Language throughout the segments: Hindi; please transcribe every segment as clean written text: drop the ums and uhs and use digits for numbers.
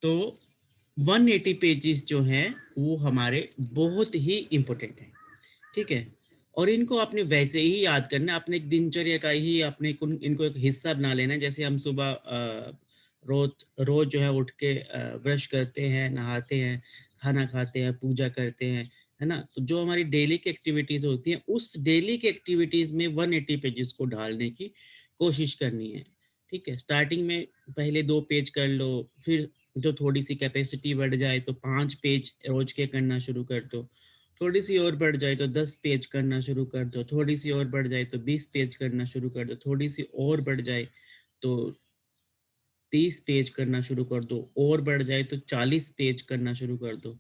तो 180 पेजेस जो हैं वो हमारे बहुत ही इम्पोर्टेंट हैं, ठीक है। और इनको आपने वैसे ही याद करना, अपने एक दिनचर्या का ही अपने इनको एक हिस्सा बना लेना है। जैसे हम सुबह रोज रोज जो है उठ के ब्रश करते हैं, नहाते हैं, खाना खाते हैं, पूजा करते हैं, है ना। तो जो हमारी डेली की एक्टिविटीज होती हैं, उस डेली की एक्टिविटीज में 180 पेजेस को ढालने की कोशिश करनी है, ठीक है। स्टार्टिंग में पहले 2 पेज कर लो, फिर जो थोड़ी सी कैपेसिटी बढ़ जाए तो 5 पेज रोज के करना शुरू कर दो, थोड़ी सी और बढ़ जाए तो 10 पेज करना शुरू कर दो, थोड़ी सी और बढ़ जाए तो 20 पेज करना शुरू कर दो, थोड़ी सी और बढ़ जाए तो 30 पेज करना शुरू कर दो, और बढ़ जाए तो 40 पेज करना शुरू कर दो,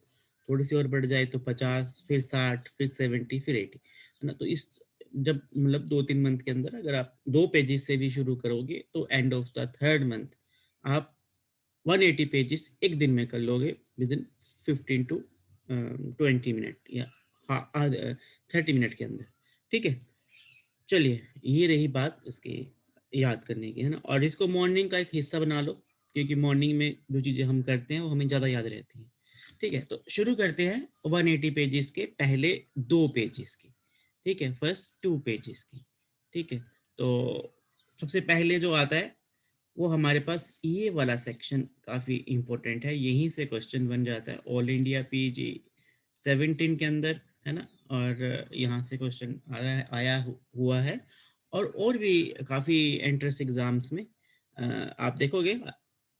थोड़ी सी और बढ़ जाए तो 50, फिर 60, फिर 70, फिर 80, है ना। तो इस जब मतलब 2-3 मंथ के अंदर अगर आप 2 पेजेस से भी शुरू करोगे तो end of the 3rd month आप 180 पेजेस एक दिन में कर लोगे विद इन 15 टू 20 मिनट या 30 मिनट के अंदर, ठीक है। चलिए, ये रही बात इसकी याद करने की, है ना। और इसको मॉर्निंग का एक हिस्सा बना लो, क्योंकि मॉर्निंग में जो चीज़ें हम करते हैं वो हमें ज़्यादा याद रहती हैं, ठीक है। तो शुरू करते हैं 180 पेजेस के पहले 2 पेजेस की, ठीक है, फर्स्ट 2 पेजेस की, ठीक है। तो सबसे पहले जो आता है वो हमारे पास ये वाला सेक्शन काफ़ी इम्पोर्टेंट है, यहीं से क्वेश्चन बन जाता है ऑल इंडिया पीजी 17 के अंदर, है ना। और यहाँ से क्वेश्चन हुआ है, और भी काफ़ी एंट्रेंस एग्जाम्स में आप देखोगे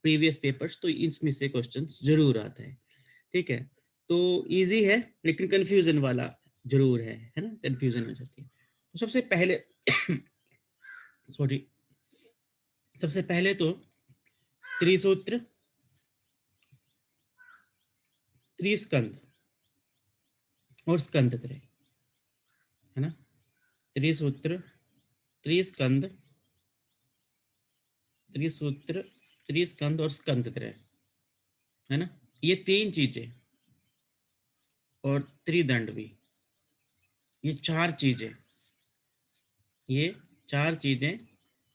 प्रीवियस पेपर्स, तो इसमें से क्वेश्चंस जरूर आता है, ठीक है। तो इजी है लेकिन कंफ्यूजन वाला जरूर है ना, कंफ्यूजन हो जाती है। तो सबसे पहले सॉरी, सबसे पहले तो त्रिसूत्र, त्रिस्कंद और स्कंद त्रय, है ना। त्रिसूत्र, त्रिस्कंद, त्रिसूत्र, त्रिस्कंद और स्कंद त्रय, है ना। ये 3 चीजें, और त्रिदंड भी, ये 4 चीजें, ये 4 चीजें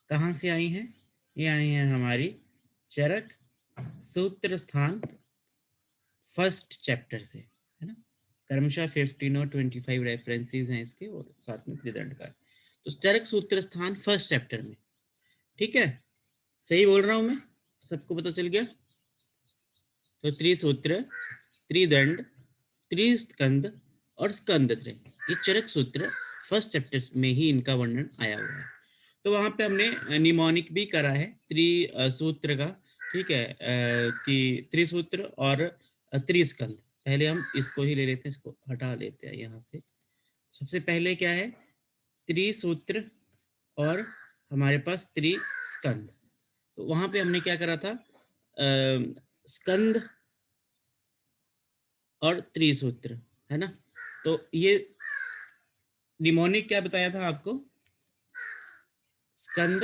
कहाँ से आई हैं? ये आई हैं हमारी चरक सूत्र स्थान फर्स्ट चैप्टर से, है ना। क्रमशः 15 और 25 रेफरेंसेस हैं इसके, और साथ में त्रिदंड का। तो चरक सूत्र स्थान फर्स्ट चैप्टर में, ठीक है। सही बोल रहा हूं मैं? सबको पता चल गया? तो त्रिसूत्र, त्रिदंड, त्रिस्कंद और स्कंद त्रय, ये चरक सूत्र फर्स्ट चैप्टर में ही इनका वर्णन आया हुआ है। तो वहां पे हमने निमोनिक भी करा है सूत्र का, ठीक है, कि त्रिसूत्र और त्रिस्कंद। पहले हम इसको ही ले लेते हैं, इसको हटा लेते हैं यहाँ से। सबसे पहले क्या है? त्रिसूत्र और हमारे पास त्रिस्कंद। तो वहां पे हमने क्या करा था? स्कंद और त्रिसूत्र, है ना। तो ये निमोनिक क्या बताया था आपको? स्कंद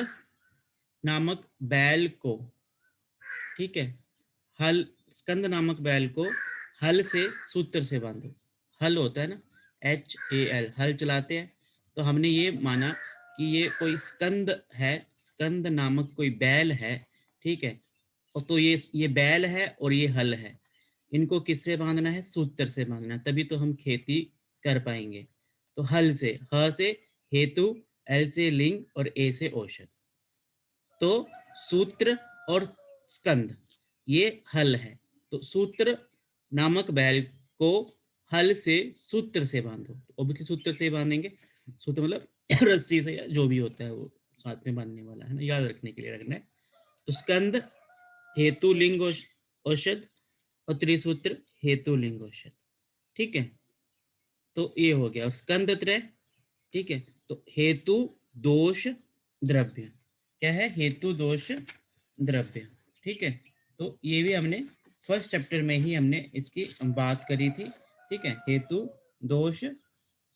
नामक बैल को, ठीक है, हल, स्कंद नामक बैल को हल से सूत्र से बांधो। हल होता है ना, HAL, हल चलाते हैं। तो हमने ये माना कि ये कोई स्कंद है, स्कंद नामक कोई बैल है, ठीक है। और तो ये बैल है और ये हल है, इनको किससे बांधना है? सूत्र से बांधना है, तभी तो हम खेती कर पाएंगे। तो हल से, ह से हेतु, L से लिंग और A से औषध। तो सूत्र और स्कंद ये हल है। तो सूत्र नामक बैल को हल से सूत्र से बांधो। तो ऑब्वियसली सूत्र से बांधेंगे, सूत्र मतलब रस्सी से या जो भी होता है वो साथ में बांधने वाला, है ना, याद रखने के लिए रखना है। तो स्कंद हेतु लिंग औषध और त्रिसूत्र हेतु लिंग औषध, ठीक है। तो ये हो गया। और स्कंद त्रय, ठीक है, तो हेतु दोष द्रव्य, क्या है? हेतु दोष द्रव्य, ठीक है। तो ये भी हमने फर्स्ट चैप्टर में ही हमने इसकी बात करी थी, ठीक है, हेतु दोष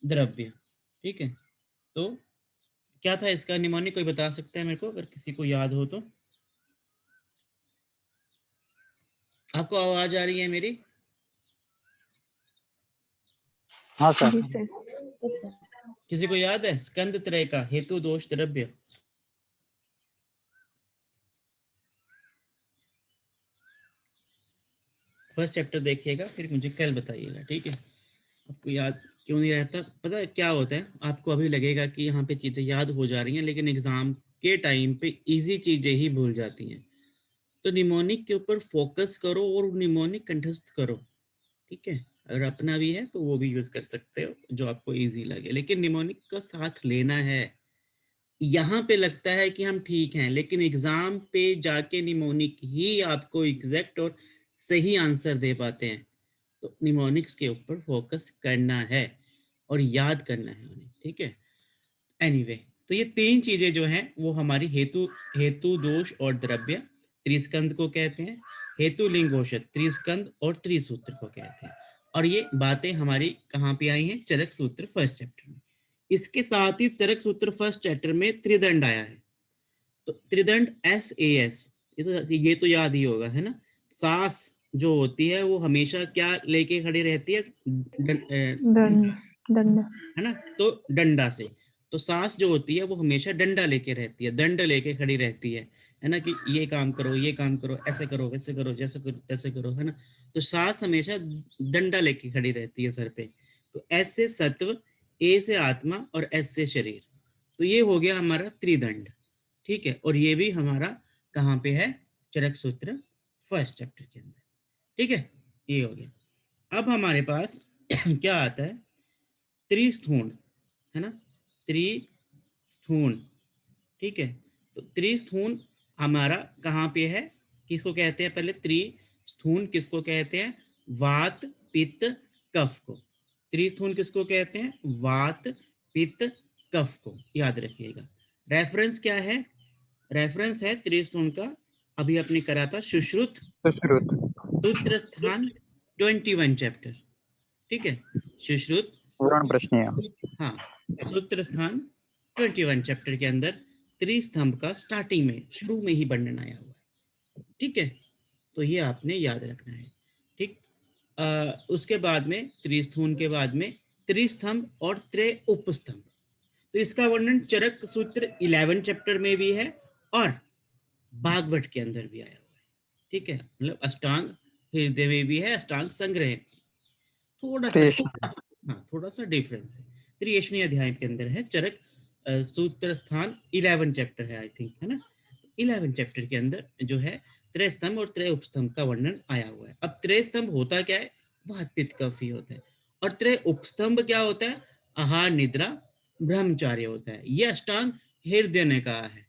द्रव्य, ठीक है। तो क्या था इसका निमोनिक, कोई बता सकता है मेरे को, अगर किसी को याद हो तो? आपको आवाज आ रही है मेरी? हाँ सर। जी सर। Yes sir. किसी को याद है स्कंद त्रय का हेतु दोष द्रव्य? फर्स्ट चैप्टर देखिएगा, फिर मुझे कल बताइएगा, ठीक है। आपको याद क्यों नहीं रहता, पता है क्या होता है, आपको अभी लगेगा कि यहाँ पे चीज़ें याद हो जा रही हैं, लेकिन एग्जाम के टाइम पे इजी चीज़ें ही भूल जाती हैं। तो निमोनिक के ऊपर फोकस करो और निमोनिक कंठस्थ करो, ठीक है। अगर अपना भी है तो वो भी यूज कर सकते हो जो आपको इजी लगे, लेकिन निमोनिक का साथ लेना है। यहाँ पे लगता है कि हम ठीक हैं, लेकिन एग्जाम पे जाके निमोनिक ही आपको एग्जैक्ट और सही आंसर दे पाते हैं। तो निमोनिक्स के ऊपर फोकस करना है और याद करना है उन्हें, ठीक है। एनीवे, तो ये तीन चीजें जो हैं वो हमारी हेतु हेतु दोष और द्रव्य त्रिस्कंद को कहते हैं, हेतु लिंग औषध त्रिस्कंद और त्रिसूत्र को कहते हैं। और ये बातें हमारी कहाँ पे आई हैं, चरक सूत्र फर्स्ट चैप्टर में। इसके साथ ही चरक सूत्र फर्स्ट चैप्टर में त्रिदंड आया है। तो त्रिदंड SAS, ये तो याद ही होगा, है ना। सास जो होती है वो हमेशा क्या लेके खड़ी रहती है, दंड दंड है ना। तो डंडा से, तो सास जो होती है वो हमेशा डंडा लेके रहती है, दंड लेके खड़ी रहती है ना, कि ये काम करो, ये काम करो, ऐसे करो, वैसे करो, जैसे करो तैसे करो, है ना। तो सास हमेशा डंडा लेके खड़ी रहती है सर पे। तो एस से सत्व, ए से आत्मा और एस से शरीर। तो ये हो गया हमारा त्रिदंड, ठीक है। और ये भी हमारा कहाँ पे है, चरक सूत्र फर्स्ट चैप्टर के अंदर, ठीक है। ये हो गया। अब हमारे पास क्या आता है, त्रिस्थूण, है ना, त्रिस्थूण, ठीक है। तो त्रिस्थूण हमारा कहाँ पे है, किसको कहते हैं, पहले त्रिस्थूण किसको कहते हैं, वात पित्त कफ को। त्रिस्थूण किसको कहते हैं, वात पित्त कफ को, याद रखिएगा। रेफरेंस क्या है, रेफरेंस है त्रिस्थूण का, अभी आपने करा था सुश्रुत सुश्रुत सूत्र स्थान 21 चैप्टर, ठीक है। सुश्रुत, पुराण प्रश्न हाँ, सूत्र स्थान 21 चैप्टर के अंदर त्रिस्तंभ का स्टार्टिंग में, शुरू में ही वर्णन आया हुआ है, ठीक है। तो ये आपने याद रखना है, ठीक। उसके बाद में त्रिस्थून के बाद में त्रिस्तंभ और त्रय उपस्तंभ। तो इसका वर्णन चरक सूत्र 11 चैप्टर में भी है और भागवत के अंदर भी आया हुआ है, ठीक है। मतलब अष्टांग हृदय में भी है, अष्टांग संग्रह, थोड़ा सा, हाँ, थोड़ा सा डिफरेंस है। त्रिएशनी अध्याय के अंदर है चरक सूत्र स्थान 11 चैप्टर है, आई थिंक, है ना। 11 चैप्टर के अंदर जो है त्रय स्तंभ और त्रय उपस्तंभ का वर्णन आया हुआ है। अब त्रय स्तंभ होता क्या है, वात पित्त कफ ही होता है। और त्रय उपस्तंभ क्या होता है, आहार निद्रा ब्रह्मचार्य होता है। ये अष्टांग हृदय ने कहा है,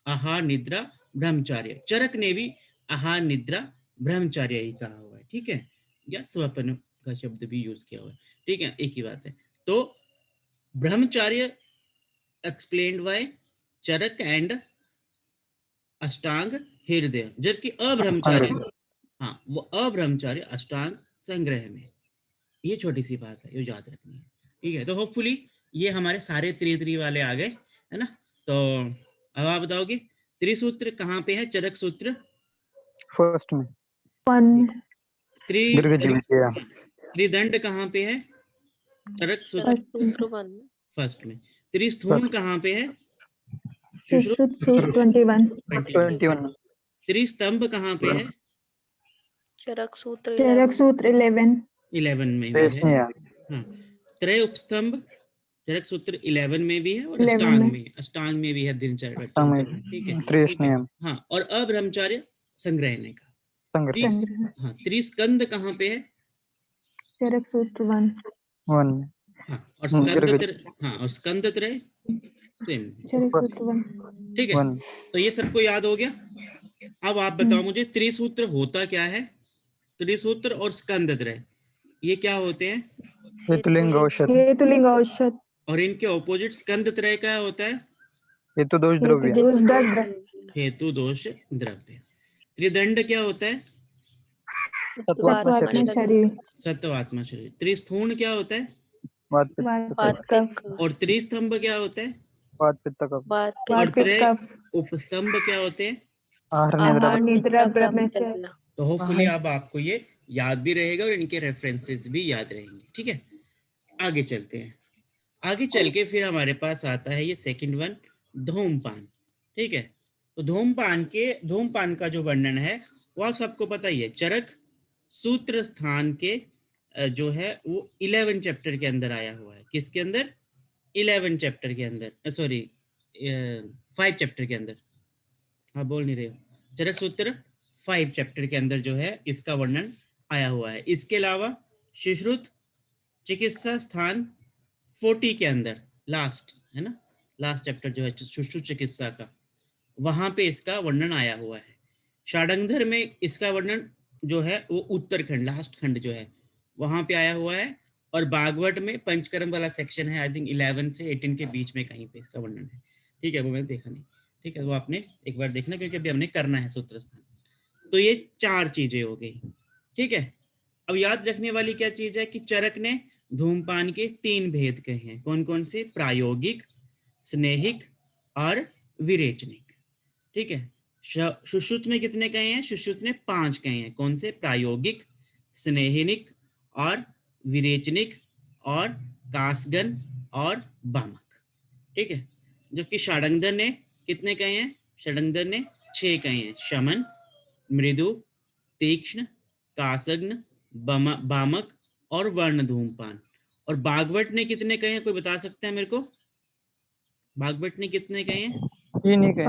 आहार निद्रा ब्रह्मचार्य। चरक ने भी आहार निद्रा ब्रह्मचार्य ही कहा हुआ है, ठीक है। या स्वप्न का शब्द भी यूज किया हुआ है, ठीक है, एक ही बात है। तो ब्रह्मचार्य एक्सप्लेन्ड बाय चरक एंड अष्टांग हृदय, जबकि अब्रह्मचार्य, हाँ, वो अब्रह्मचार्य अष्टांग संग्रह में। ये छोटी सी बात है, ये याद रखनी है, ठीक है। तो होपफुली ये हमारे सारे त्रि वाले आ गए, है ना। तो अब आप बताओगे त्रिसूत्र कहाँ पे है, चरक सूत्र फर्स्ट में वन त्रि दीर्घ जीवित त्रिदंड कहाँ पे है, चरक सूत्र फर्स्ट में। त्रिस्थूण कहाँ पे है, सुश्रुत सुश्रुत 21 21 त्रिस्तंभ कहाँ पे है, चरक सूत्र चरक सूत्र 11 11 में भी है, हाँ। त्रय उपस्तंभ चरक सूत्र 11 में भी है और 11 अष्टांग में। में, अष्टांग में भी है दिनचर्या, ठीक है, त्रिष्णियम हाँ। और अब्रह्मचार्य संग्रहने का। संग्रह संग्रह हाँ, त्रिस्कंद कहाँ पे है, चरक सूत्र 1 वन हाँ। और हाँ, और स्कंद त्रय सेम, चरक सूत्र 1 ठीक है। वन तो ये सबको याद हो गया। अब आप बताओ मुझे त्रिसूत्र होता क्या है, त्रिसूत्र और स्कंद त्रय ये क्या होते हैं, हेतुलिंग औषध हेतुलिंग औषध और इनके ऑपोजिट स्कंद त्रय क्या होता है, हेतु दोष द्रव्य हेतु दोष द्रव्य हेतु दोष द्रव्य। त्रिदंड क्या होता है, तत्वात्मा तत्वात्मा शरीर शरीर सत्वात्मा शरीर। त्रिस्थूण क्या होता है, वात पित्त वात कफ और त्रिस्तंभ क्या होता है, वात पित्त कफ वात और पित्त त्रय कफ उपस्तंभ क्या होते हैं। आहार निद्रा आहार निद्रा ब्रह्मचर्य। तो होपफुली अब आपको ये याद भी रहेगा और इनके रेफरेंसेस भी याद रहेंगे, ठीक है। आगे चलते हैं, आगे चल के फिर हमारे पास आता है ये सेकंड वन, धूमपान, ठीक है। तो धूमपान का जो वर्णन है वो आप सबको पता ही है, चरक सूत्र स्थान के जो है वो 11 चैप्टर के अंदर आया हुआ है। किसके अंदर? 11 चैप्टर के अंदर, सॉरी 5 चैप्टर के अंदर। हाँ बोल नहीं रहे हो। चरक सूत्र 5 चैप्टर के अंदर जो है इसका वर्णन आया हुआ है। इसके अलावा सुश्रुत चिकित्सा स्थान 40 के अंदर, लास्ट है ना, लास्ट चैप्टर जो है सुश्रुत चिकित्सा का, वहां पे इसका वर्णन आया हुआ है। षाडंगधर में इसका वर्णन जो है वो उत्तरखंड, लास्ट खंड जो है वहां पे आया हुआ है। और बागवट में पंचकर्म वाला सेक्शन है, आई थिंक 11 से 18 के बीच में कहीं पे इसका वर्णन है। ठीक है, वो मैंने देखा नहीं। ठीक है, वो आपने एक बार देखना, क्योंकि अभी हमने करना है सूत्र स्थान। तो ये 4 चीजें हो गई। ठीक है, अब याद रखने वाली क्या चीज है कि चरक ने धूमपान के 3 भेद कहे हैं। कौन कौन से? प्रायोगिक, स्नेहिक और विरेचनिक। ठीक है, सुश्रुत ने कितने कहे हैं? सुश्रुत ने 5 कहे हैं। कौन से? प्रायोगिक, स्नेहिनिक और विरेचनिक और कासगन और बामक। ठीक है, जबकि षाडंगधर ने कितने कहे हैं? षाडंगधर ने 6 कहे हैं। शमन, मृदु, तीक्ष्ण, कासग्न, बामक और वर्ण धूमपान। और बागवट ने कितने कहे हैं? कोई बता सकता है मेरे को? बागवट ने कितने कहे हैं? 3 ही कहे,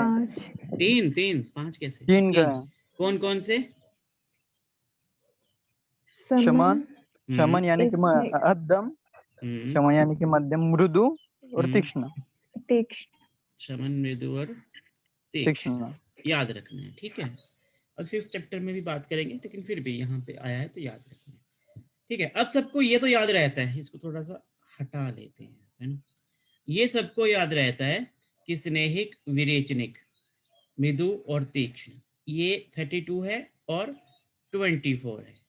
5 3 5 कैसे? 3 तीन। कहे। कौन कौन से? शमन, शमन यानी कि स्नेह, मध्यम, शमन यानी कि मध्यम, मृदु और तीक्ष्ण। तीक्ष्ण। शमन, मृदु और तीक्ष्ण याद रखना है। ठीक है, अब 5th चैप्टर में भी बात करेंगे, लेकिन फिर भी यहाँ पे आया है तो याद रखना है। ठीक है, अब सबको ये तो याद रहता है, इसको थोड़ा सा हटा लेते हैं, है ना। ये सबको याद रहता है कि स्नेहिक, विरेचनिक, मृदु और तीक्ष्ण ये 32 है और 24 है।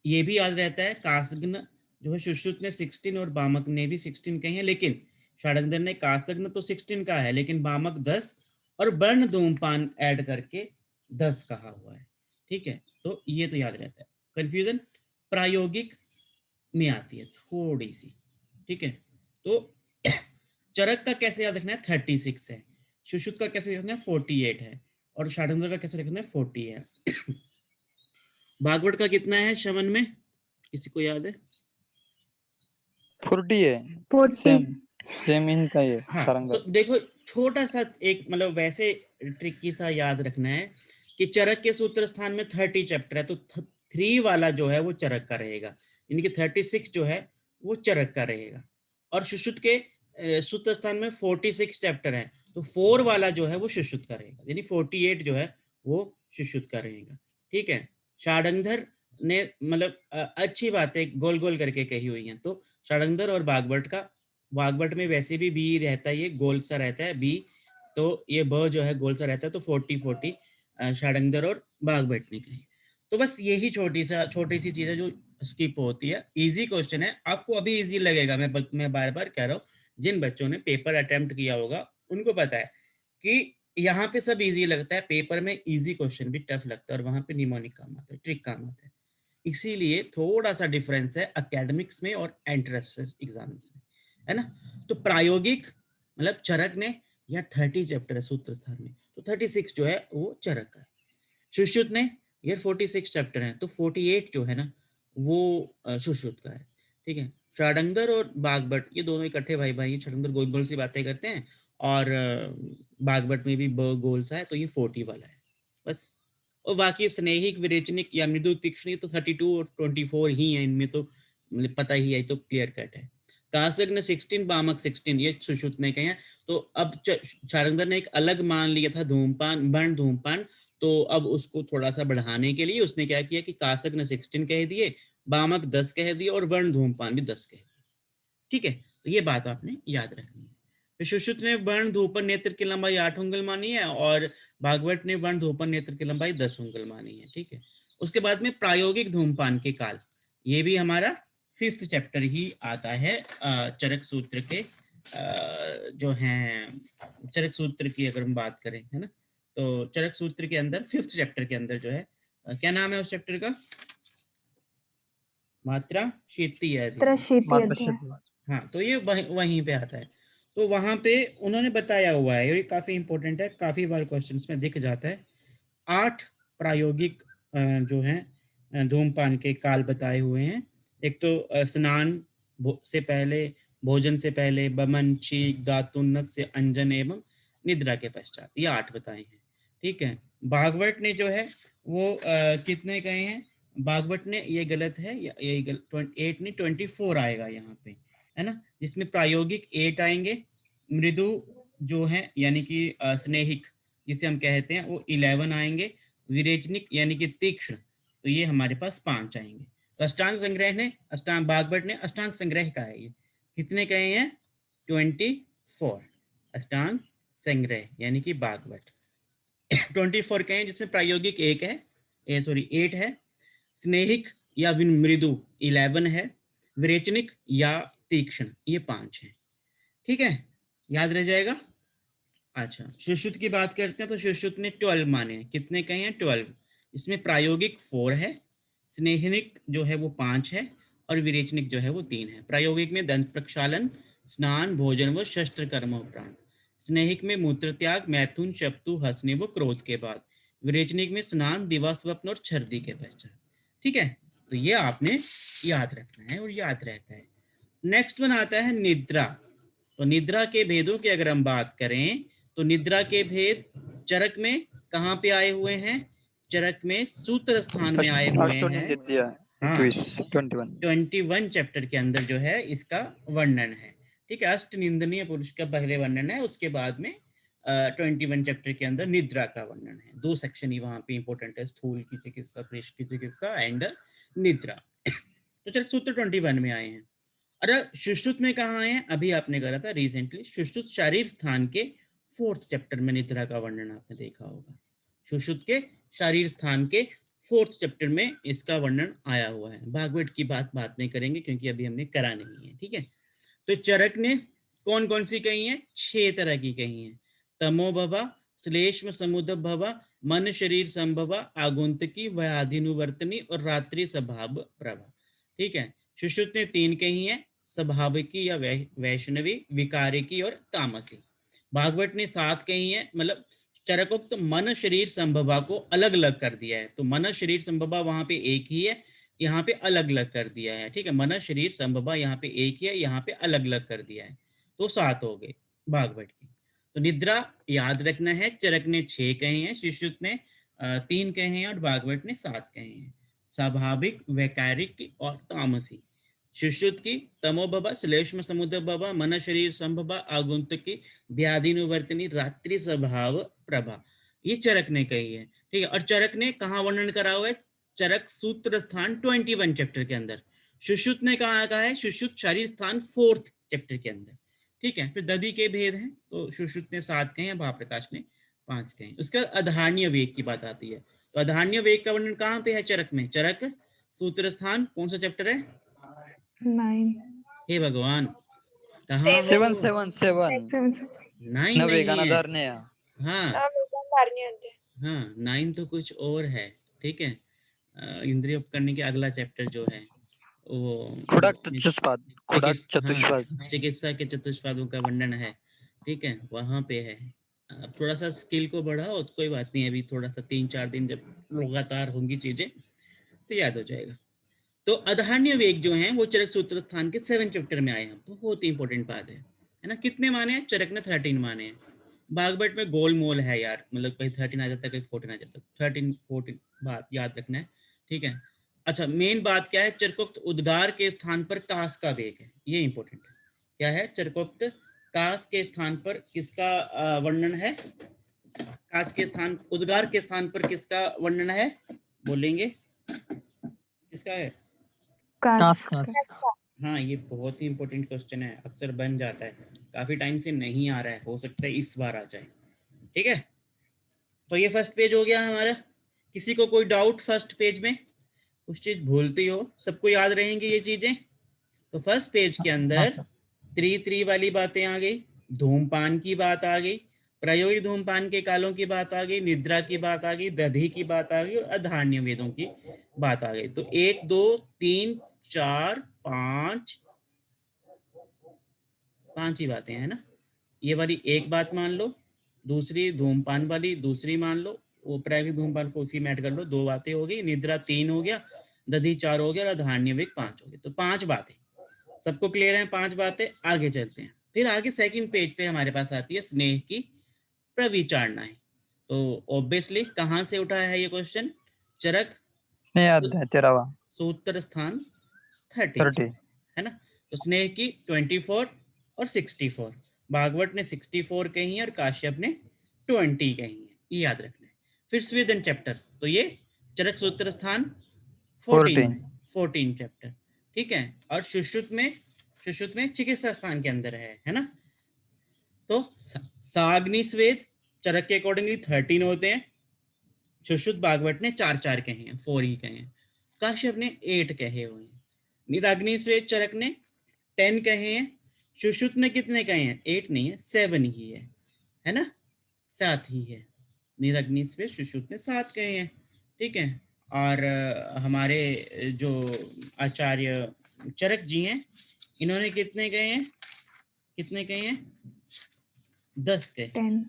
ये भी याद रहता है। कासग्न जो है सुश्रुत ने 16 और बामक ने भी 16 कहे हैं, लेकिन षाडंगधर ने कासग्न तो 16 का है, लेकिन बामक 10 और वर्ण धूमपान ऐड करके 10 कहा हुआ है। ठीक है, तो ये तो याद रहता है। कंफ्यूजन प्रायोगिक में आती है थोड़ी सी। ठीक है, तो चरक का कैसे याद रखना है? 36 है। सुश्रुत का कैसे रखना है? 48 है। और षाडंगधर का कैसे रखना है? 40 है। भागवत का कितना है शमन में? किसी को याद है? 40 है। 40 सेम इनका ये हाँ, तरंगा। तो देखो छोटा सा एक मतलब वैसे ट्रिकी सा याद रखना है कि चरक के सूत्र स्थान में 30 चैप्टर है, तो 3 वाला जो है वो चरक का रहेगा, यानी कि 36 जो है वो चरक का रहेगा। और सुश्रुत के सूत्र स्थान में 46 चैप्टर है, तो 4 वाला जो है वो सुश्रुत का रहेगा, यानी 48 जो है वो सुश्रुत का रहेगा। ठीक है, षाडंगधर ने मतलब अच्छी बातें गोल गोल करके कही हुई हैं। तो षाडंगधर और बागवट में वैसे भी बी रहता है, ये गोल सा रहता है बी, तो ये ब जो है गोल सा रहता है, तो 40 षाडंगधर और बागवट ने कही। तो बस यही छोटी सी चीज है जो स्किप होती है। इजी क्वेश्चन है, आपको अभी इजी लगेगा। मैं बार बार कह रहा हूँ, जिन बच्चों ने पेपर अटेम्प्ट किया होगा उनको पता है कि यहाँ पे सब इजी लगता है, पेपर में इजी क्वेश्चन भी टफ लगता है, और वहां पे निमोनिक काम आता है, ट्रिक काम आता है। इसीलिए थोड़ा सा डिफरेंस है एकेडमिक्स में और एंट्रेंस एग्जाम्स में, है ना। तो प्रायोगिक मतलब चरक ने या 30 चैप्टर है सूत्र स्थान में, तो 36 जो है वो चरक का है। सुश्रुत ने ये 46 चैप्टर है, तो 48 जो है ना वो सुश्रुत का है। ठीक है, षाडंगधर और बागभट ये दोनों इकट्ठे भाई भाई, षाडंगधर गोल गोल सी बातें करते हैं और बागभट में भी ब गोल सा है, तो ये 40 वाला है बस। और बाकी स्नेहिक, विरेचनिक या मृदु, तीक्ष्ण तो 32 और 24 ही है, इनमें तो मतलब पता ही है, तो क्लियर कट है। कासग्न 16, बामक 16 ये सुश्रुत ने कहे हैं। तो अब षाडंगधर ने एक अलग मान लिया था धूमपान, वर्ण धूमपान, तो अब उसको थोड़ा सा बढ़ाने के लिए उसने क्या किया कि कासग्न 16 कह दिए, बामक 10 कह दिए और वर्ण धूमपान भी 10 कह दिए। ठीक है, तो ये बात आपने याद रखनी है। तो सुश्रुत ने वर्ण धूपन नेत्र की लंबाई 8 उंगल मानी है, और भागवत ने वर्ण धूपन नेत्र की लंबाई 10 उंगल मानी है। ठीक है, उसके बाद में प्रायोगिक धूमपान के काल, ये भी हमारा 5th चैप्टर ही आता है चरक सूत्र के जो हैं, चरक सूत्र की अगर हम बात करें, है ना, तो चरक सूत्र के अंदर 5th चैप्टर के अंदर जो है क्या नाम है उस चैप्टर का? मात्रा शीति है। हाँ, तो ये वहीं पे आता है। तो वहां पे उन्होंने बताया हुआ है, ये काफी इंपॉर्टेंट है, काफी बार क्वेश्चंस में दिख जाता है। 8 प्रायोगिक जो हैं धूमपान के काल बताए हुए हैं। एक तो स्नान से पहले, भोजन से पहले, बमन, छींक, दातुन, नस्य, अंजन एवं निद्रा के पश्चात, ये 8 बताए हैं। ठीक है, भागवत ने जो है वो कितने कहे हैं? भागवत ने, ये गलत है, ये 8 नहीं 24 आएगा यहाँ पे, है ना, जिसमें प्रायोगिक 8 आएंगे, मृदु जो है यानी कि स्नेहिक जिसे हम कहते हैं वो 11 आएंगे, विरेचनिक यानी कि तीक्ष्ण, तो ये हमारे पास 5 आएंगे। तो अष्टांग संग्रह ने, अष्टांग भागवत ने अष्टांग संग्रह का है, ये कितने कहे हैं? 24 अष्टांग संग्रह यानी कि भागवत 24 कहे, जिसमें प्रायोगिक 1 है, 8 है, स्नेहिक या मृदु 11 है, विरेचनिक या तीक्ष्ण ये 5 है। ठीक है, याद रह जाएगा। अच्छा, सुश्रुत की बात करते हैं तो सुश्रुत ने 12 माने हैं। कितने कहे हैं? 12। इसमें प्रायोगिक 4 है, स्नेहनिक जो है वो 5 है, और विरेचनिक जो है वो 3 है। प्रायोगिक में दंत प्रक्षालन, स्नान, भोजन व शस्त्र कर्म उपरांत। स्नेहिक में मूत्र त्याग, मैथुन, शप्तु, हंसने व क्रोध के बाद। विरेचनिक में स्नान, दिवा स्वप्न और छर्दी के पश्चात। ठीक है, तो ये आपने याद रखना है और याद रहता है। नेक्स्ट वन आता है निद्रा। तो निद्रा के भेदों की अगर हम बात करें तो निद्रा के भेद चरक में कहाँ पे आए हुए हैं? चरक में सूत्र स्थान में आए हुए हैं। हाँ, 21 चैप्टर के अंदर जो है इसका वर्णन है। ठीक है, अष्ट निंदनीय पुरुष का पहले वर्णन है, उसके बाद में 21 चैप्टर के अंदर निद्रा का वर्णन है। 2 सेक्शन ही वहां पे इंपॉर्टेंट है, स्थूल की चिकित्सा, प्रेष की चिकित्सा एंड निद्रा। तो चरक सूत्र 21 में आए हैं। अरे सुश्रुत में कहाँ आए हैं? अभी आपने करा था रिसेंटली, सुश्रुत शारीर स्थान के 4th चैप्टर में निद्रा का वर्णन आपने देखा होगा। सुश्रुत के शारीर स्थान के 4th चैप्टर में इसका वर्णन आया हुआ है। भागवत की बात में करेंगे क्योंकि अभी हमने करा नहीं है। ठीक है, तो चरक ने कौन कौन सी कही है? 6 तरह की कही है। तमो भवा, श्लेष्म समुद्र भवा, मन शरीर संभवा, आगुंतकी, व्याधिनुवर्तनी और रात्रि स्वभाव प्रभा। ठीक है, सुश्रुत ने 3 कही है, स्वाभाविकी या वैष्णवी, विकारिकी और तामसी। भागवत ने 7 कही है, मतलब चरकोक्त मन शरीर संभवा को अलग अलग कर दिया है। तो मन शरीर संभवा वहां पे एक ही है, यहाँ पे अलग अलग कर दिया है। ठीक है, मन शरीर संभवा यहाँ पे एक ही है, यहाँ पे अलग अलग कर दिया है, तो 7 हो गए भागवत की। तो निद्रा याद रखना है, चरक ने 6 कहे हैं, सुश्रुत ने 3 कहे हैं और भागवत ने 7 कहे हैं। स्वाभाविक, वैकारिक और तामसी। सुश्रुत की तमोभवा, श्लेष्म समुद्र भवा, मन शरीर संभवा, आगुंतकी, व्याधिनुवर्तनी, रात्रि स्वभाव प्रभा, ये चरक ने कही है। ठीक है, और चरक ने कहाँ वर्णन करा हुआ है? चरक सूत्र स्थान 21 चैप्टर के अंदर। सुश्रुत ने कहा है? सुश्रुत शारीर स्थान 4th चैप्टर के अंदर। ठीक है, फिर दधि के भेद हैं, तो सुश्रुत ने 7 कहे हैं, महाप्रकाश ने 5 कहे हैं। उसका अधान्य वेग की बात आती है, तो अधान्य वेग का वर्णन कहाँ पे है चरक में? चरक सूत्र स्थान कौन सा चैप्टर है? 9 हे भगवान, कहाँ? 9 नहीं है। हाँ हाँ, 9 तो कुछ और है। ठीक है, इंद्रिय उपकरण के अगला चैप्टर जो है वो चिकित्सा के चतुष्पादों का वर्णन है। ठीक है, वहां पे है। अब थोड़ा सा स्किल को बढ़ाओ, कोई बात नहीं, अभी थोड़ा सा 3-4 दिन जब लगातार होंगी चीजें तो याद हो जाएगा। तो अधान्य वेग जो है वो चरक सूत्र स्थान के 7 चैप्टर में आए हैं। बहुत ही इंपॉर्टेंट बात है ना। कितने माने हैं? चरक ने 13 माने हैं। भागवत में गोलमोल है यार, मतलब कहीं 13 आ जाता है, कहीं 14 आ जाता है। 13-14 बात याद रखना है। ठीक है, अच्छा, मेन बात क्या है? चरकोक्त उद्गार के स्थान पर कास का वेग है, ये इंपॉर्टेंट है। क्या है? चरकोक्त कास के स्थान पर किसका वर्णन है? कास के स्थान, उद्गार के स्थान पर किसका वर्णन है? बोलेंगे किसका है? कास। हाँ, ये बहुत ही इंपॉर्टेंट क्वेश्चन है, अक्सर बन जाता है, काफी टाइम से नहीं आ रहा है, हो सकता है इस बार आ जाए। ठीक है, तो ये फर्स्ट पेज हो गया हमारा। किसी को कोई डाउट फर्स्ट पेज में? कुछ चीज भूलती हो? सबको याद रहेंगी ये चीजें? तो फर्स्ट पेज के अंदर 3 वाली बातें आ गई, धूमपान की बात आ गई, प्रायोगिक धूमपान के कालों की बात आ गई, निद्रा की बात आ गई, दधि की बात आ गई और अधान्य वेदों की बात आ गई। तो 1 2 3 4 5 ही बातें हैं ना। ये वाली एक बात मान लो, दूसरी धूमपान वाली दूसरी मान लो, वो प्रायोगिक धूमपान को उसी में ऐड कर लो, 2 बातें हो गई। निद्रा 3 हो गया, दधी 4 हो गया और धान्यविक 5 हो गया। तो 5 बातें, सबको क्लियर है? 5 बातें। आगे चलते हैं। फिर आगे सेकंड पेज पे हमारे पास आती है स्नेह की प्रविचारणाएं। तो ऑब्वियसली कहाँ से उठा है ये क्वेश्चन? चरक स्नेह अध्याय 13वां सूत्र स्थान 30 30। है ना। तो स्नेह की 24 और 64, भागवत ने 64 कही है और काश्यप ने 20 कही है, ये याद रखना है। फिर स्वेदन चैप्टर, तो ये चरक सूत्र स्थान 14 चैप्टर, ठीक है। और सुश्रुत में चिकित्सा स्थान के अंदर है ना। तो साग्नि स्वेद चरक के अकॉर्डिंगली 13 होते हैं। सुश्रुत भागवत ने 4 कहे हैं, 4 ही कहे हैं। काश्यप ने 8 कहे हुए हैं। निराग्नि स्वेद चरक ने 10 कहे हैं। सुश्रुत ने कितने कहे हैं? 8 नहीं है, 7 ही है ना, 7 ही है। निराग्नि स्वेद सुश्रुत ने 7 कहे हैं, ठीक है। और हमारे जो आचार्य चरक जी हैं, इन्होंने कितने कहे हैं? 10 कहे, 10।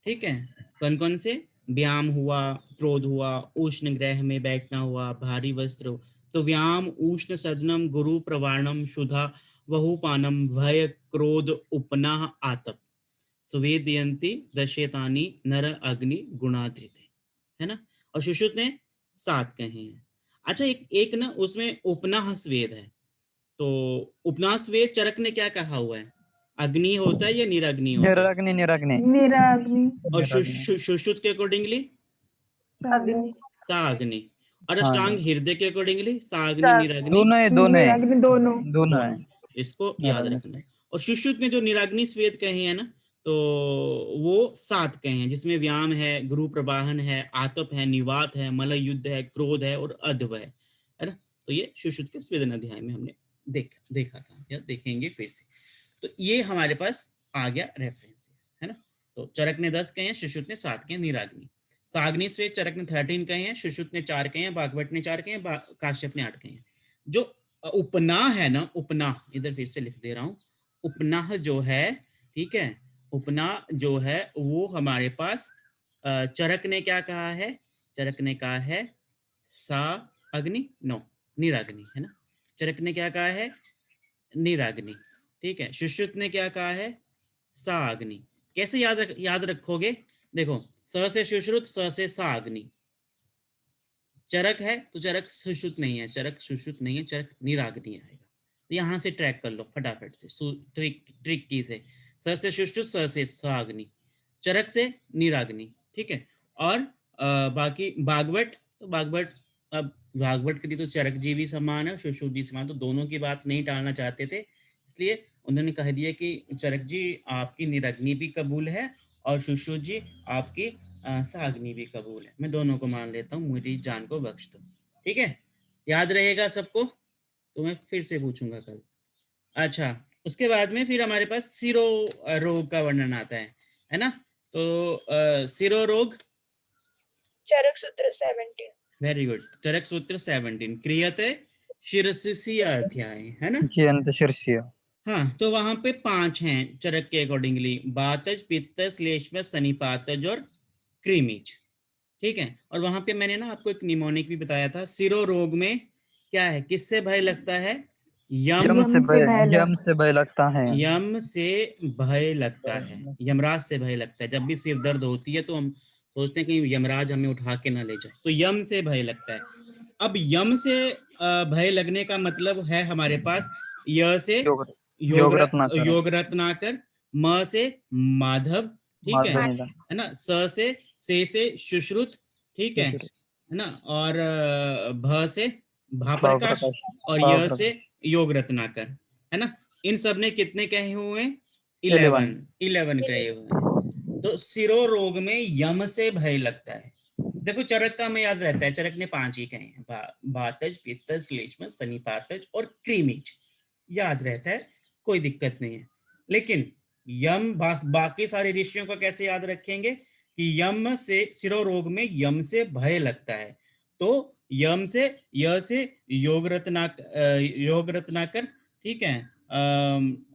ठीक है। कौन कौन से? व्यायाम हुआ, क्रोध हुआ, उष्ण ग्रह में बैठना हुआ, भारी वस्त्र। तो व्यायाम, उष्ण सदनम, गुरु प्रवाणम, शुद्धा वहुपानम, भय, क्रोध, उपनाह, आतप, सुवेदयंती दशेतानी नर अग्नि गुणाधृते, है ना। और सुश्रुत ने 7 कहे हैं। अच्छा, एक ना उसमें उपनाह स्वेद है। तो उपनाह स्वेद चरक ने क्या कहा हुआ है? अग्नि होता है या निराग्नि होता है? निराग्नि निराग्नि निराग्नि। और निराग्नि सुश्रुत के अकॉर्डिंगली अग्नि। साग्नि। और हाँ अष्टांग जी। हृदय के अकॉर्डिंगली साग्नि निराग्नि दोनों है निराग्नि दोनों। दोनों है। इसको याद निराग्नि रखना है। और सुश्रुत में जो निराग्नि स्वेद कहे हैं ना, तो वो 7 कहे हैं, जिसमें व्यायाम है, गुरु प्रवाहन है, आतप है, निवात है, मल युद्ध है, क्रोध है और अध्व है ना। तो ये सुश्रुत के स्वेदन अध्याय में हमने देखा था, या देखेंगे फिर से। तो ये हमारे पास आ गया रेफरेंसेस, है ना। तो चरक ने 10 कहे हैं, सुश्रुत ने 7 कहे हैं। निराग्नि साग्नि स्वेद चरक ने 13 कहे हैं, सुश्रुत ने 4 कहे हैं, भागवत ने 4 कहे हैं, काश्यप ने 8 कहे हैं। जो उपनाह है ना, उपनाह, इधर फिर से लिख दे रहा हूं, उपनाह जो है, ठीक है, उपनाह जो है वो हमारे पास चरक ने क्या कहा है? चरक ने कहा है सा अग्नि, नो, निराग्नि, है ना। चरक ने क्या कहा है? निराग्नि, ठीक है। सुश्रुत ने क्या कहा है? सा अग्नि। कैसे याद रखोगे? देखो, स से सुश्रुत, स से सा अग्नि। चरक है तो चरक सुश्रुत नहीं है, चरक सुश्रुत नहीं है, चरक निराग्नि आएगा। तो यहां से ट्रैक कर लो फटाफट से, ट्रिक की से, स से सुश्रुत, स से साग्नि, चरक से निराग्नि, ठीक है। और बाकी भागवत, तो भागवत, अब भागवत के लिए तो चरक जी भी समान है, सुश्रुत जी समान, तो दोनों की बात नहीं टालना चाहते थे, इसलिए उन्होंने कह दिया कि चरक जी आपकी निराग्नि भी कबूल है और सुश्रुत जी आपकी साग्नि भी कबूल है। मैं दोनों को मान लेता हूँ, मेरी जान को बख्श दो, ठीक है। याद रहेगा सबको? तो मैं फिर से पूछूंगा कल। अच्छा, उसके बाद में फिर हमारे पास सिरो रोग का वर्णन आता है ना। तो सिरो रोग चरक सूत्र 17। वेरी गुड, चरक सूत्र 17 क्रियते शिरसी अध्याय, है ना। जयंत शीर्षीय। हाँ, तो वहां पे 5 हैं चरक के अकॉर्डिंगली, बातज, पित्तज, श्लेष्म, सनिपातज और क्रीमिज, ठीक है। और वहां पे मैंने ना आपको एक निमोनिक भी बताया था। सिरो रोग में क्या है, किससे भय लगता है? यम यम से भय लगता है। यम से भय लगता है, यमराज से भय लगता है। जब भी सिर दर्द होती है तो हम सोचते हैं कि यमराज हमें उठा के ना ले जाए, तो यम से भय लगता है। अब यम से भय लगने का मतलब है हमारे पास य से योग रत्नाकर। योग रत्नाकर, म से माधव, ठीक है ना। से सुश्रुत, ठीक है ना। और भ से भाप्रकाश और य से योग रत्नाकर, है ना। इन सब ने कितने कहे हुए? 11 कहे हुए हैं। तो सिरो रोग में यम से भय लगता है। देखो, चरक का हमें याद रहता है, चरक ने 5 ही कहे हैं, बातज, पित्तज, श्लेष्म, सनिपातज और क्रीमिज, याद रहता है, कोई दिक्कत नहीं है। लेकिन यम बाकी सारे ऋषियों का कैसे याद रखेंगे कि यम से, सिरो रोग में यम से भय लगता है, तो यम से, य से योग रत्नाकर, ठीक है।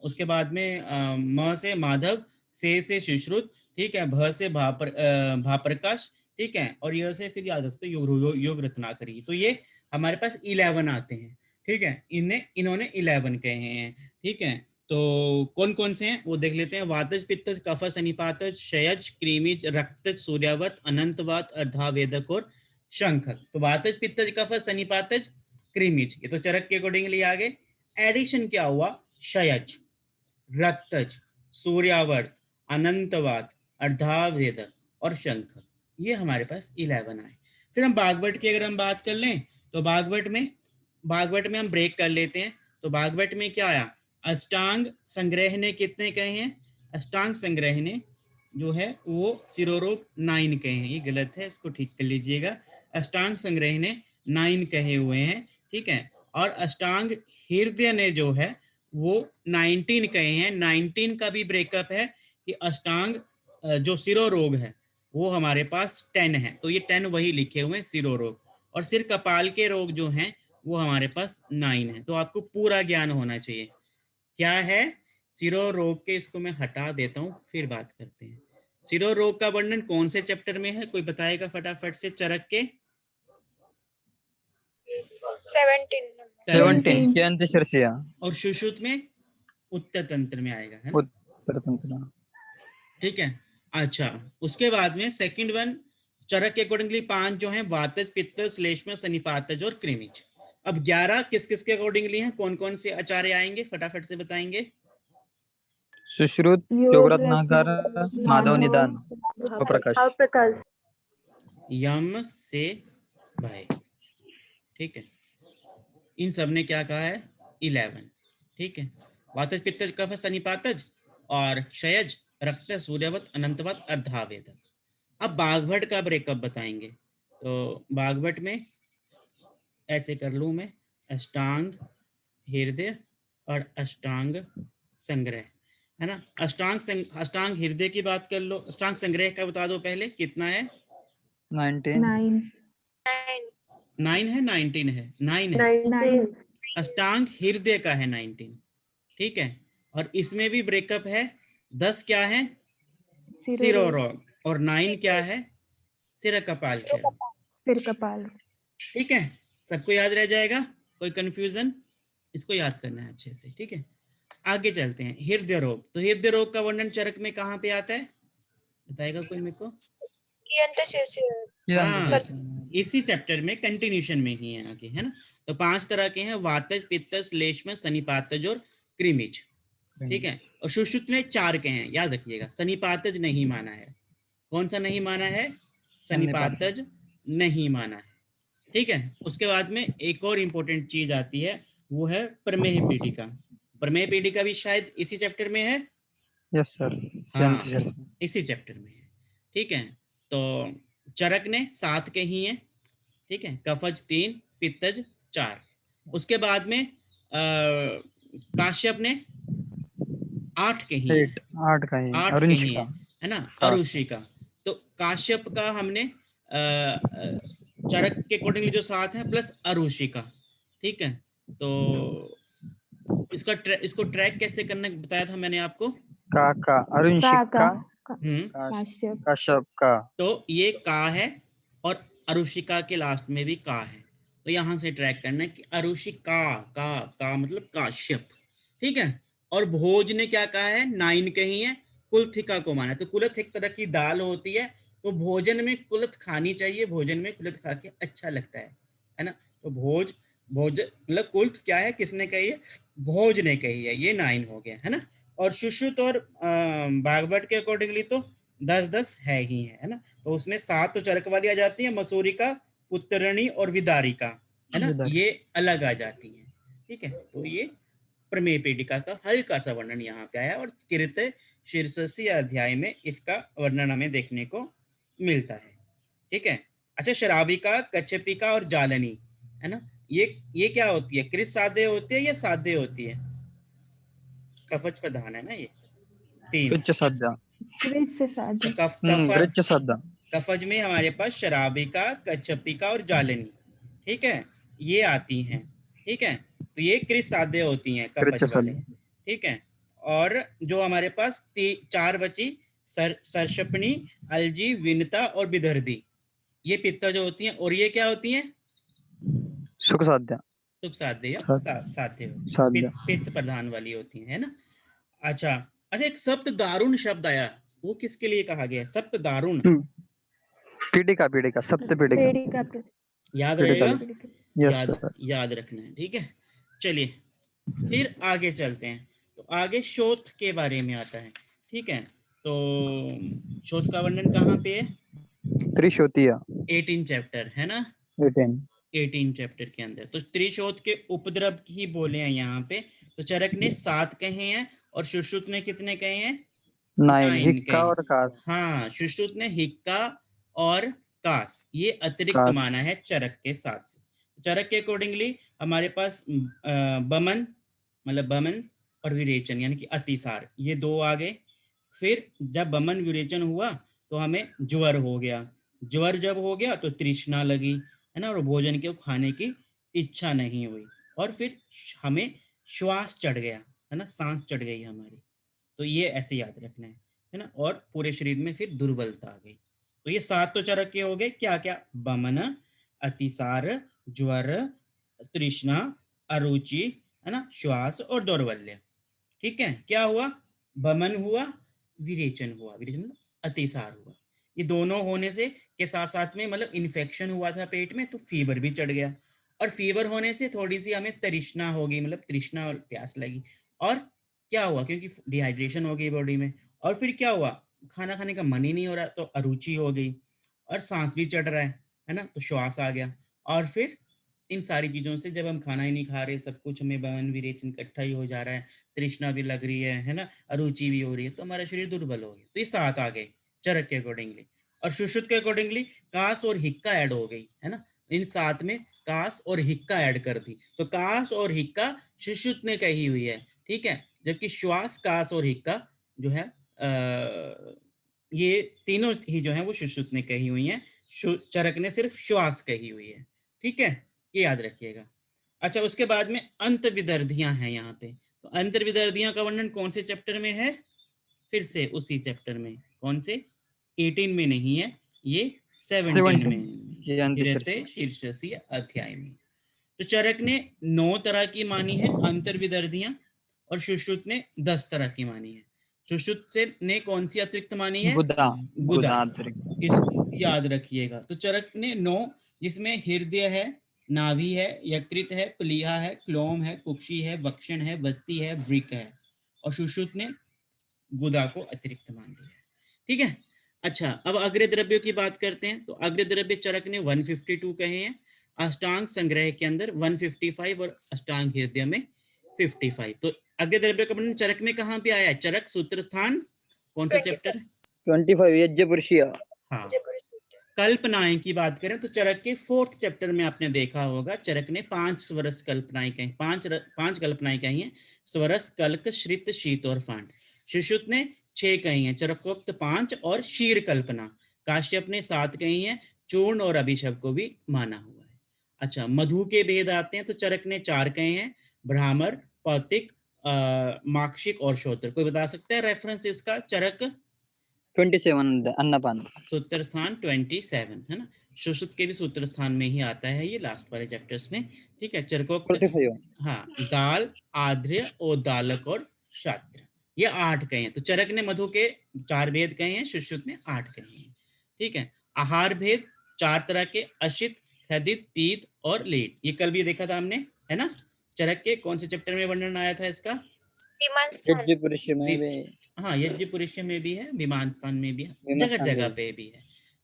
उसके बाद में म से माधव, से सुश्रुत, ठीक है। भ से भाप्रकाश, ठीक है, और य से फिर याद रखते योग रत्नाकरी, तो ये हमारे पास 11 आते हैं। ठीक है, इन्होंने 11 कहे हैं। ठीक है, तो कौन कौन से हैं वो देख लेते हैं। वातज, पित्तज, कफज, सनिपातज, क्षयज, क्रीमिज, रक्तज, सूर्यावर्त, अनंतवात, अर्धावेदक और शंखक। तो वातज, पित्तज, कफज, सनिपातज, क्रीमिज, ये तो चरक के अकॉर्डिंगली आ गए। एडिशन क्या हुआ? क्षयज, रक्तज, सूर्यावर्त, अनंतवात, अर्धावेदक और शंखक, ये हमारे पास 11 आए। फिर हम भागवत की अगर हम बात कर लें तो भागवत में हम ब्रेक कर लेते हैं। तो भागवत में क्या आया? अष्टांग संग्रह ने कितने कहे हैं? अष्टांग संग्रह ने जो है वो शिरोरोग 9 कहे हैं। ये गलत है, इसको ठीक कर लीजिएगा। अष्टांग संग्रह ने 9 कहे हुए हैं। ठीक है, और अष्टांग हृदय ने जो है वो 19 कहे हैं। 19 का भी ब्रेकअप है कि अष्टांग जो शिरोरोग है वो हमारे पास 10 है, तो ये 10 वही लिखे हुए हैं शिरोरोग। और सिर कपाल के रोग जो हैं वो हमारे पास 9 है। तो आपको पूरा ज्ञान होना चाहिए क्या है शिरोरोग के। इसको मैं हटा देता हूँ, फिर बात करते हैं। शिरोरोग का वर्णन कौन से चैप्टर में है, कोई बताएगा फटाफट से? चरक के 17 17 केंद्र शीर्षया और सुश्रुत में उत्तर तंत्र में आएगा, है ना? उत्तर तंत्र। ठीक है, अच्छा, उसके बाद में सेकंड वन चरक के अकॉर्डिंगली 5 जो हैं वातज, पित्तज, श्लेष्म, सनिपातज और क्रिमिज। अब 11 किस किस के अकॉर्डिंगली हैं? कौन कौन से आचार्य आएंगे फटाफट से बताएंगे? सुश्रुत, योग रत्नाकर, माधव निदान और प्रकाश। प्रकाश। यम से भाई। ठीक है, इन सब ने क्या कहा है? 11। ठीक है, वातज, पित्तज, कफ, सनिपातज और क्षयज, रक्त, सूर्यवत, अनंतवत, अर्धावेदक। अब भागवत का ब्रेकअप बताएंगे। तो भागवत में ऐसे कर लूं मैं, अष्टांग हृदय और अष्टांग संग्रह, है ना? अष्टांग हृदय की बात कर लो। अष्टांग संग्रह का बता दो पहले, कितना है? 19 9 है, 19 है? 9 है। 9 अष्टांग हृदय का है 19। ठीक है, और इसमें भी ब्रेकअप है। 10 क्या है? शिरोरोग। और 9 क्या है? सिर कपाल के रोग। सिर कपाल। ठीक है, सबको याद रह जाएगा? कोई कंफ्यूजन? इसको याद करना है अच्छे से। ठीक है, आगे चलते हैं। हृदय रोग, तो हृदय रोग का वर्णन चरक में कहाँ पे आता है, बताएगा कोई मेरे को? हाँ, इसी चैप्टर में कंटिन्यूशन में ही है आगे, है ना? तो 5 तरह के हैं, वातज, पित्तज, श्लेष्म, सनिपातज और क्रिमिज। ठीक है, और सुश्रुत में 4 के हैं, याद रखिएगा। सनिपातज नहीं माना है। कौन सा नहीं माना है? सनिपातज नहीं माना है। ठीक है, उसके बाद में एक और इंपॉर्टेंट चीज आती है, वो है प्रमेय पीठिका। प्रमेय पीठिका भी शायद इसी चैप्टर में है। यस सर, हाँ, इसी चैप्टर में है। ठीक है, तो चरक ने 7 के ही हैं। ठीक है, कफज 3, पित्तज 4। उसके बाद में काश्यप ने 8 के ही हैं। 8 का है, 8 के ही हैं, है ना? अरुषिका। तो काश्यप का हमने चरक के अकॉर्डिंगली जो 7 है प्लस अरुषिका। ठीक है, तो इसको ट्रैक कैसे करना बताया था मैंने आपको? का अरुषिका, काश्यप का। तो ये का है और अरुषिका के लास्ट में भी का है, तो यहां से ट्रैक करना है कि अरुषिका का मतलब काश्यप। ठीक है, और भोज ने क्या कहा है? 9 कही है। कुलथिका को माना, तो कुलथ एक तरह की दाल होती है, तो भोजन में कुलथ खानी चाहिए, भोजन में कुलथ खा के अच्छा लगता है ना? तो भोज मतलब कुलथ क्या है, किसने कही है? भोज ने कही है। ये 9 हो गया, है ना? और सुश्रुत और भागवत के अकॉर्डिंगली तो 10-10 है ही है ना? तो उसमें 7 तो चरक वाली आ जाती है, मसूरी का, पुत्रणी और विदारिका, है ना? ये अलग आ जाती है। ठीक है, तो ये प्रमेय पीठिका का हल्का सा वर्णन यहाँ पे आया, और कृत शीर्षसी अध्याय में इसका वर्णन हमें देखने को मिलता है। ठीक है, अच्छा, शराबिका, कच्छपिका और जालनी, है ना? ये क्या होती है? कृत साध्य होती है या साध्य होती है? कफच प्रधान है ना ये 3। कफज में हमारे पास शराबिका, कच्छपिका और जालनी, ठीक है, ये आती हैं। ठीक है, तो ये कृत साध्य होती हैं कफज वाले। ठीक है, और जो हमारे पास 4 बची, सरशपणी, अलजी, विनता और विदर्धी, ये पित्त जो होती है, और ये क्या होती है? सुख साध्य सुख साध्य या साध्य साध्य होती है, साध्य पित्त प्रधान वाली होती है ना। अच्छा अच्छा, एक सप्त दारुण शब्द आया, वो किसके लिए कहा गया है? सप्त दारुण, पीड़िका पीड़िका सप्त पीड़िका पीड़िका याद पीड़िका रहेगा? पीड़िका यस याद सर। याद रखना है, ठीक है। चलिए फिर आगे चलते हैं। तो आगे शोथ के बारे में आता है, ठीक है। तो शोथ का वर्णन कहाँ पे है? त्रिशोतिया 18 चैप्टर है ना, 18 18 चैप्टर के अंदर। तो त्रिशोथ के उपद्रव ही बोले हैं यहाँ पे। तो चरक ने 7 कहे हैं और सुश्रुत ने कितने कहे हैं? 9 9 हिक्का कहे। और कास हाँ, सुश्रुत ने हिक्का और कास ये अतिरिक्त कास माना है चरक के साथ से। चरक के अकॉर्डिंगली हमारे पास बमन, मतलब बमन और विरेचन यानी कि अतिसार, ये दो आ गए। फिर जब बमन विरेचन हुआ तो हमें ज्वर हो गया, ज्वर जब हो गया तो तृष्णा लगी, है ना, और भोजन के खाने की इच्छा नहीं हुई, और फिर हमें श्वास चढ़ गया, है ना, सांस चढ़ गई हमारी। तो ये ऐसे याद रखना है ना, और पूरे शरीर में फिर दुर्बलता आ गई। तो ये 7 तो चरक के हो गए, क्या क्या? बमन, अतिसार, ज्वर, तृष्णा, अरुचि, है ना, श्वास और दौर्बल्य। ठीक है, क्या हुआ? बमन हुआ, विरेचन हुआ, विरेचन मतलब अतिसार हुआ। ये दोनों होने से के साथ साथ में मतलब इन्फेक्शन हुआ था पेट में, तो फीवर भी चढ़ गया, और फीवर होने से थोड़ी सी हमें तृष्णा होगी, मतलब तृष्णा और प्यास लगी, और क्या हुआ, क्योंकि डिहाइड्रेशन हो गई बॉडी में, और फिर क्या हुआ, खाना खाने का मन ही नहीं हो रहा, तो अरुचि हो गई, और सांस भी चढ़ रहा है ना, तो श्वास आ गया, और फिर इन सारी चीजों से जब हम खाना ही नहीं खा रहे, सब कुछ हमें बमन विरेचन इकट्ठा ही हो जा रहा है, तृष्णा भी लग रही है ना, अरुचि भी हो रही है, तो हमारा शरीर दुर्बल हो गया। तो ये 7 आ गए चरक के अकॉर्डिंगली। और सुश्रुत के अकॉर्डिंगली कास और हिक्का ऐड हो गई, है ना, इन 7 में कास और हिक्का ऐड कर दी, तो कास और हिक्का सुश्रुत ने कही हुई है, ठीक है। जबकि श्वास, कास और हिक्का जो है ये तीनों ही जो है वो सुश्रुत ने कही हुई है, चरक ने सिर्फ श्वास कही हुई है, ठीक है, ये याद रखिएगा। अच्छा, उसके बाद में अंत विदर्धियां हैं यहाँ पे। तो अंतर विदर्धियां का वर्णन कौन से चैप्टर में है? फिर से उसी चैप्टर में, कौन से? 18 में नहीं है, ये 17 में, 17 ये अंत शीर्षसीय अध्याय में। तो चरक ने 9 तरह की मानी है अंतर विदर्धियां, और सुश्रुत ने 10 तरह की मानी है। सुश्रुत से ने कौन सी अतिरिक्त मानी है? गुदा गुदा। अतिरिक्त इसको याद रखिएगा। तो चरक ने 9, जिसमें हृदय है, नाभि है, यकृत है, प्लीहा है, क्लोम है, कुक्षी है, वक्षण है, वस्ती है, वृक है, और सुश्रुत ने गुदा को अतिरिक्त मान लिया है, ठीक है। अच्छा, अब अग्र द्रव्यों की बात करते हैं। तो अग्र द्रव्य चरक ने 152 कहे हैं, अष्टांग संग्रह के अंदर 155 और अष्टांग हृदय में 55। तो अग्र द्रव्य का वर्णन चरक में कहाँ पे आया है? चरक सूत्र स्थान कौन सा चैप्टर? 25 यज्ञ पुरुषीय। हाँ, कल्पनाएं की बात करें तो चरक के 4th चैप्टर में आपने देखा होगा, चरक ने 5 स्वरस कल्पनाएं कही, 5 कल्पनाएं कही हैं, स्वरस, कल्क, श्रित, शीत और फांड। सुश्रुत ने 6 कही हैं, चरकोक्त 5 और शीर कल्पना। काश्यप ने 7 कही हैं, चूर्ण और अभिशव को भी माना हुआ है। अच्छा, मधु के भेद आते हैं तो चरक ने 4 कहे हैं, ब्राह्मर, पौतिक, माक्षिक और श्रोत्र। कोई बता सकता है रेफरेंस इसका? चरक 27 अन्नपान सूत्र स्थान 27 है ना, सुश्रुत के भी सूत्र स्थान में ही आता है ये लास्ट वाले चैप्टर्स में, ठीक है। चरकोक्त 45 हाँ, दाल, आध्र्य, ओदालक और शात्र, ये 8 कहे हैं। तो चरक ने मधु के 4 भेद कहे हैं, सुश्रुत ने 8 कहे हैं, ठीक है। आहार भेद 4 तरह के, अशित, खदित, पीत और लेट, ये कल भी देखा था हमने, है ना। चरक के कौन से चैप्टर में वर्णन आया था इसका? यज्ञ पुरुषीय में भी हाँ, यज्ञ पुरुष में भी है, विमान स्थान में भी है, जगह जगह पे भी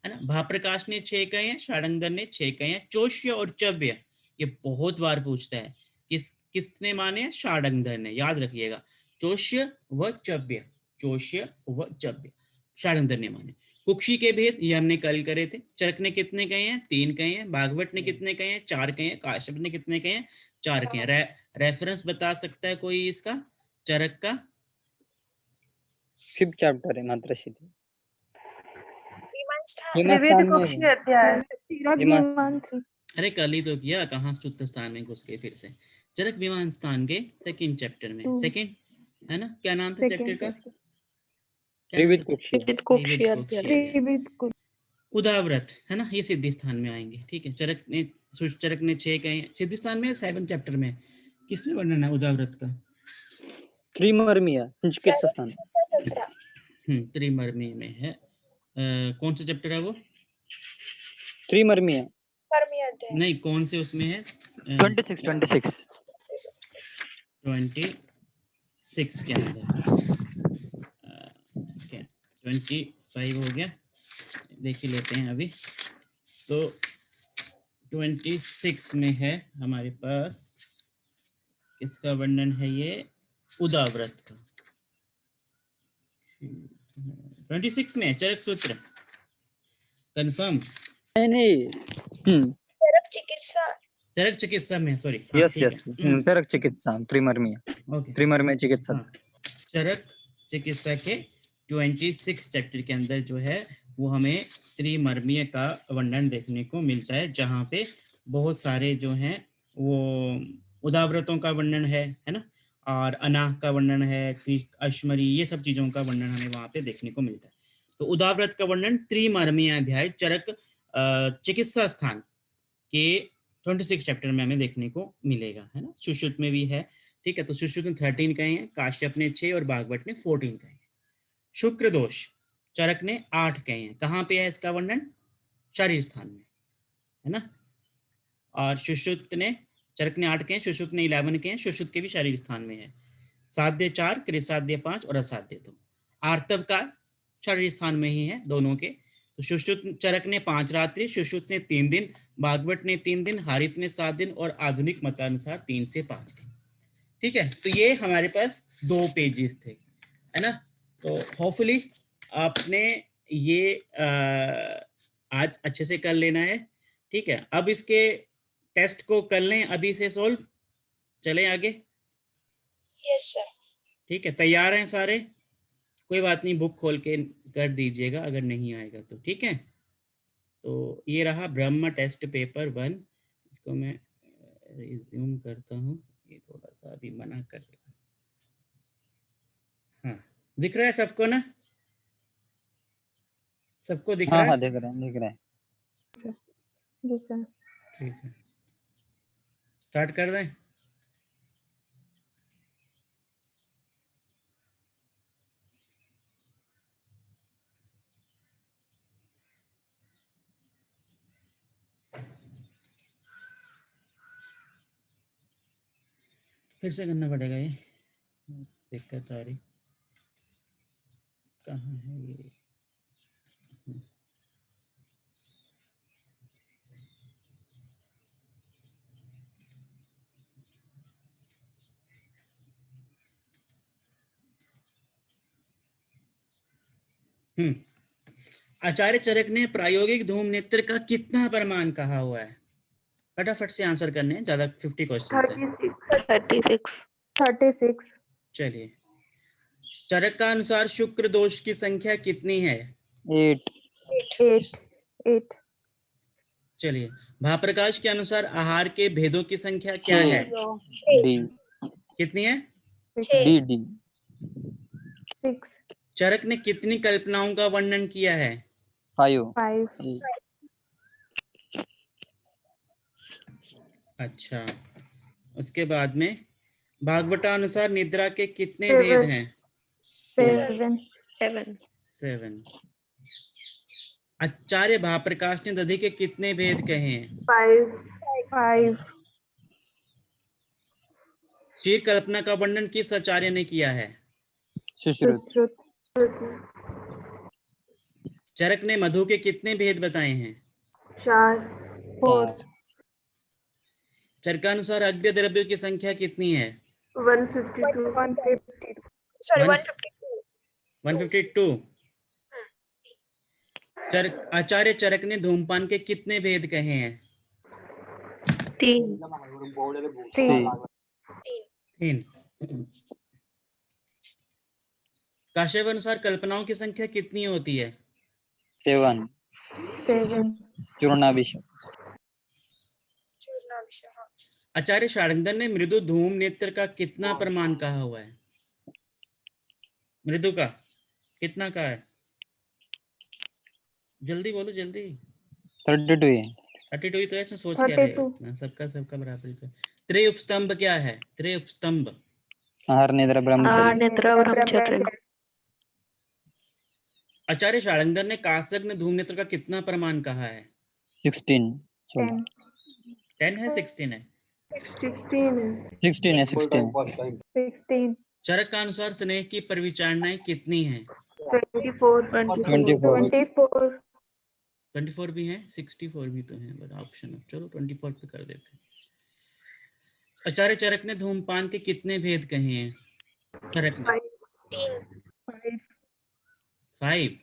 है ना। भाप्रकाश ने 6 कहे हैं, षाडंगर ने 6 कहे हैं। चोष्य और चव्य ये बहुत बार पूछता है, किसने माने हैं? षाडंगर ने, याद रखिएगा, चोष्य व चव्य, चोष्य व चव्य षाडंगर ने माने। कुक्षी के भेद ये हमने कल करे थे। चरक ने कितने कहे हैं? 3 कहे हैं। भागवत ने कितने कहे हैं? 4 कहे हैं। काश्यप ने कितने कहे हैं? 4 कहे हैं। रेफरेंस बता सकता है कोई इसका, चरक का? 5th चैप्टर है मात्रा शीति त्रिवेद कुक्षी अध्याय अरे कल ही तो किया, कहाँ सूत्र स्थान में घुस गए फिर से। चरक विमान स्थान के 2nd चैप्टर में, 2nd है ना। क्या नाम था चैप्टर का? क्या नाम त्रिविध था? कुक्षीय त्रिविध कुक्षी अध्याय। त्रिविध उदाव्रत है ना, ये सिद्धि स्थान में आएंगे। ठीक है, चरक ने 6 कहे सिद्धि स्थान में, 7 चैप्टर में किसमें वर्णन है उदाव्रत का? त्रिमर्मीय चिकित्सा स्थान। 17 त्रिमर्मी में है। कौन सा चैप्टर है वो? त्रिमर्मीय मर्मी अध्याय। नहीं, कौन से उसमें है? 26 26 के अंदर। 25 हो गया, देख ही लेते हैं अभी। तो 26 में है हमारे पास, किसका वर्णन है ये? उदाव्रत का। 26 में है चरक सूत्र, कंफर्म? नहीं। चरक चिकित्सा। चरक चिकित्सा में, सॉरी। यस चरक चिकित्सा त्रिमर्मीय। ओके, त्रिमर्मीय चिकित्सा। चरक चिकित्सा के 26 चैप्टर के अंदर जो है वो हमें त्रिमर्मीय का वर्णन देखने को मिलता है, जहाँ पे बहुत सारे जो हैं वो उदाव्रतों का वर्णन है ना, और अनाह का वर्णन है, अश्मरी, ये सब चीजों का वर्णन हमें वहां पे देखने को मिलता है। तो उदाव्रत का वर्णन त्रिमर्मीय अध्याय चरक चिकित्सा स्थान के 26 चैप्टर में हमें देखने को मिलेगा, है ना। सुश्रुत में भी है। ठीक है, तो सुश्रुत ने 13 कहे हैं, काश्यप ने 6 और भागवत ने 14 कहे हैं। शुक्र दोष चरक ने 8 कहे हैं। कहाँ पे है इसका वर्णन? शरीर स्थान में, है ना। और सुश्रुत ने, चरक ने 8 कहे, सुश्रुत ने 11 कहे, सुश्रुत के भी शरीर स्थान में है। साध्य 4, कृसाध्य 5 और असाध्य 2। आर्तव का शरीर स्थान में ही है दोनों के। तो सुश्रुत चरक ने 5 रात्रि, सुश्रुत ने 3 दिन, भागवत ने 3 दिन, हारित ने 7 दिन और आधुनिक मतानुसार 3 से 5 दिन। ठीक है, तो ये हमारे पास 2 पेजेस थे, है ना। तो होपफुली आपने ये आज अच्छे से कर लेना है। ठीक है, अब इसके टेस्ट को कर लें अभी से सोल्व, चलें आगे। Yes sir. ठीक है, तैयार हैं सारे? कोई बात नहीं, बुक खोल के कर दीजिएगा अगर नहीं आएगा तो। ठीक है, तो ये रहा ब्रह्म टेस्ट पेपर 1। इसको मैं रिज्यूम करता हूँ, ये थोड़ा सा अभी मना करेगा। हाँ, दिख रहा है सबको ना? सबको दिख रहा है? हाँ दिख रहा है। जी सर। ठीक है, स्टार्ट कर दें। फिर से करना पड़ेगा, ये दिक्कत आ रही। कहाँ है ये? आचार्य चरक ने प्रायोगिक धूम नेत्र का कितना प्रमाण कहा हुआ है? फटाफट से आंसर करने हैं, ज्यादा 50 क्वेश्चन है। 36। चलिए, चरक का अनुसार शुक्र दोष की संख्या कितनी है? 8। चलिए, भाप्रकाश के अनुसार आहार के भेदों की संख्या क्या है? डी। कितनी है? 6। डी। 6। चरक ने कितनी कल्पनाओं का वर्णन किया है? 5। अच्छा, उसके बाद में भागवतानुसार निद्रा के कितने भेद हैं? 7। 7। आचार्य भाप्रकाश ने दधि के कितने भेद कहे हैं? 5। क्षीर कल्पना का वर्णन किस आचार्य ने किया है? सुश्रुत। चरक ने मधु के कितने भेद बताए हैं? 4। चरकानुसार अग्नि द्रव्यों की संख्या कितनी है? 152। सॉरी, 152। 152। आचार्य चरक ने धूमपान के कितने भेद कहे हैं? 3। 3। काश्यप अनुसार कल्पनाओं की संख्या कितनी होती है? 7। चूर्णाभिषेक। हाँ। आचार्य शार्ंगधर ने मृदु धूम नेत्र का कितना प्रमाण कहा हुआ है? मृदु का कितना का है? जल्दी बोलो जल्दी। 32 है। 32 तो ऐसे सोच क्या रहे हो 32 इतना? सबका बराबर तो। त्रय उपस्तंभ क्या है? त्रय उपस्तंभ आहार निद्रा ब्रह्मचर्य। निद्रा ब्रह्मचर्य। आचार्य शार्ंगधर ने कासग्न धूमनेत्र का कितना प्रमाण कहा है? 16 16 10 है 16 है? 16 है 16 है 16 16 चरक का अनुसार स्नेह की परिविचारणाएं कितनी हैं? 24 24 24 24 भी हैं, 64 भी तो हैं, बट ऑप्शन चलो 24 पे कर देते हैं। आचार्य चरक ने धूमपान के कितने भेद कहे हैं? चरक ने 5 5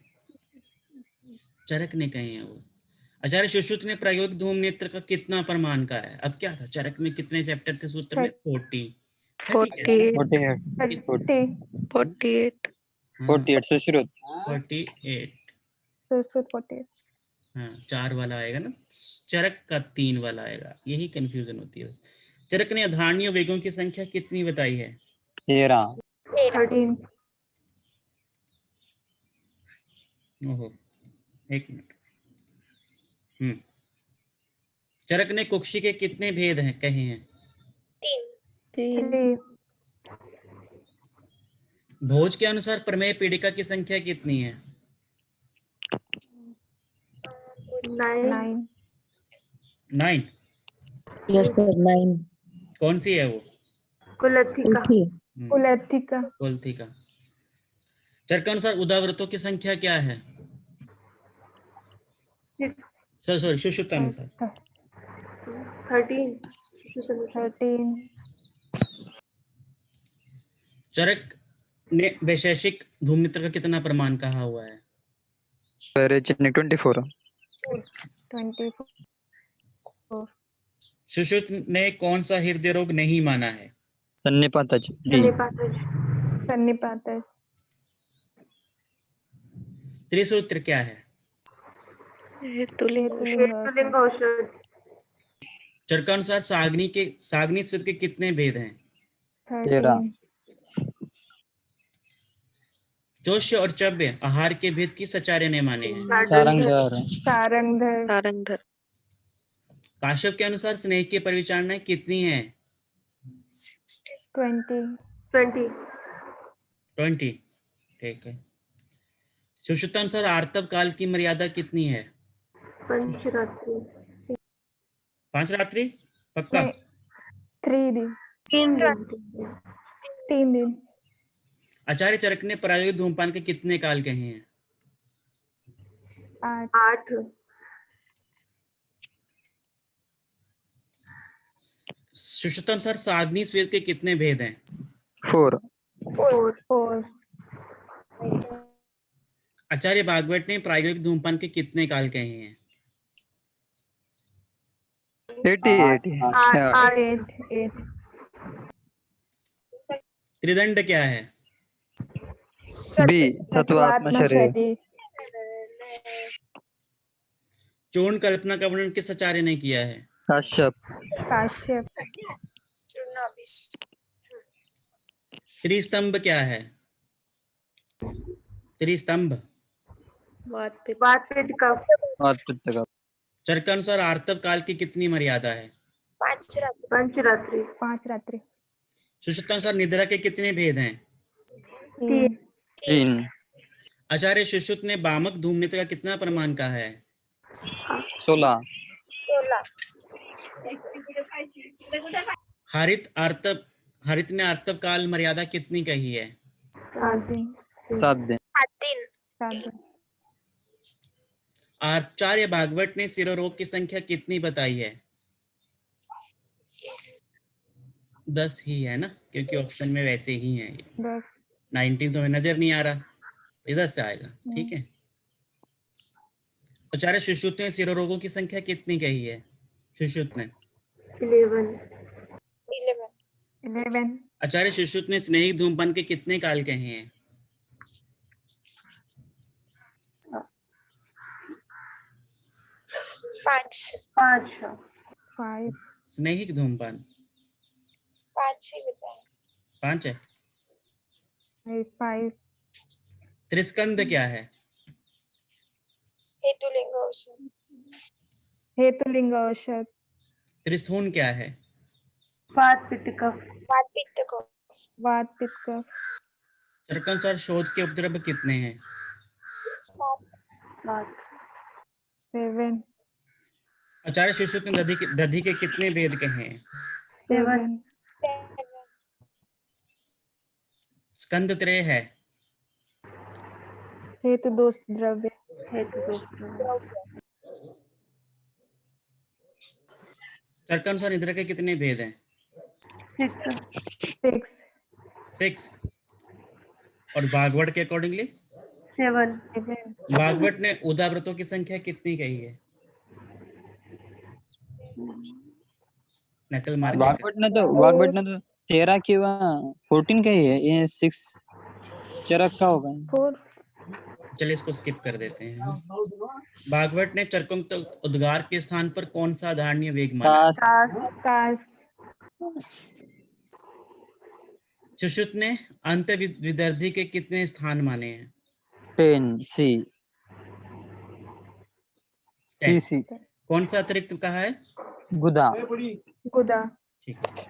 चरक ने कहे हैं वो। आचार्य सुश्रुत ने प्रायोगिक धूम नेत्र का कितना प्रमाण कहा है? अब क्या था चरक में कितने चैप्टर थे सूत्र में? 40 48 48 48 48 सुश्रुत 48 सुश्रुत 48 हाँ 4 वाला आएगा ना, चरक का 3 वाला आएगा, यही कंफ्यूजन होती है बस। चरक ने अधारणीय वेगों की संख्या कितनी बताई है? 13 13 ओहो एक मिनट। चरक ने कुक्षी के कितने भेद हैं कहे हैं? 3 3 भोज के अनुसार प्रमेय पीड़िका की संख्या कितनी है? 9 9 यस सर 9 कौन सी है वो? कुलत्थिका हम्म, कुलत्थिका कोलथी का। चरक के अनुसार उदाव्रतों की संख्या क्या है? सॉरी सुश्रुत अनुसार 13 चरक ने वैशेषिक धूमनेत्र का कितना प्रमाण कहा हुआ है? Rechnik 24 24 सुश्रुत ने कौन सा हृदय रोग नहीं माना है? सन्निपातज डी सन्निपातज त्रिसूत्र क्या है? हेतुलिंग औषध चरकानुसार साग्नि स्वित के कितने भेद हैं? 13 जोश्य और चव्य आहार के भेद किस आचार्य ने माने हैं? सारंगधर सारंगधर सारंगधर। काश्यप के अनुसार स्नेह की परिविचारणाएं कितनी हैं? 20 20 ठीक है। सुश्रुतानुसार आर्तव काल की मर्यादा कितनी है? पंचरात्रि 5 रात्रि पक्का? 3 दिन 3 दिन आचार्य चरक ने प्रायोगिक धूमपान के कितने काल कहे हैं? 8 सुश्रुतानुसार साग्नि स्वेद के कितने भेद हैं? 4 4 आचार्य भागवत ने प्रायोगिक धूमपान के कितने काल कहे हैं? 88 त्रिदंड क्या है? बी सत्वात्म शरीर चूर्ण कल्पना का वर्णन किस आचार्य ने किया है? काश्यप त्रिस्तंभ क्या है? त्रिस्तंभ वात पित्त कफ चरकानुसार आर्तव काल की कितनी मर्यादा है? 5 रात्रि सुश्रुतानुसार निद्रा के कितने भेद हैं? 3 आचार्य सुश्रुत ने बामक धूमनेत्र का कितना प्रमाण कहा है? 16 हरित ने आर्तव काल मर्यादा कितनी कही है? 7 दिन आचार्य भागवत ने सिरोरोग की संख्या कितनी बताई है? 10 ही है ना, क्योंकि ऑप्शन में वैसे ही है। 19 तो हमें नजर नहीं आ रहा, इधर से आएगा। ठीक है। आचार्य सुश्रुत ने सिरोरोगों की संख्या कितनी कही है? सुश्रुत ने 11 आचार्य सुश्रुत ने स्नेहिक धूमपान के कितने काल कहे हैं? 5 स्नेहिक धूमपान 5 है। 5 त्रिस्कंद क्या है? हेतुलिंग औषध। हेतुलिंग औषध। त्रिस्थून क्या है? वात पित्त कफ। वात पित्त कफ। वात पित्त कफ। तर्कानुसार शोध के उपद्रव कितने हैं? 7। 7। आचार्य सुश्रुत ने दधि के कितने भेद कहे हैं? 7। स्कंद त्रय है। हेतु दोष द्रव्य। हेतु दोष द्रव्य। तर्कानुसार निद्रा के कितने भेद हैं? 6। 6। और भागवत के अकॉर्डिंगली 7। भागवत ने उदाव्रतों की संख्या कितनी कही है? नकल मार के भागवत ने तो 13 किंवा 14 कही है, ये 6 चरक का होगा। 4। चलिए इसको स्किप कर देते हैं। भागवत ने चरकों उद्गार के स्थान पर कौन सा आधारणीय वेग माना? कास। सुश्रुत ने अंत विदर्धी के कितने स्थान माने हैं? 10 सी। 10। कौन सा अतिरिक्त कहा है? गुदा। ठीक है,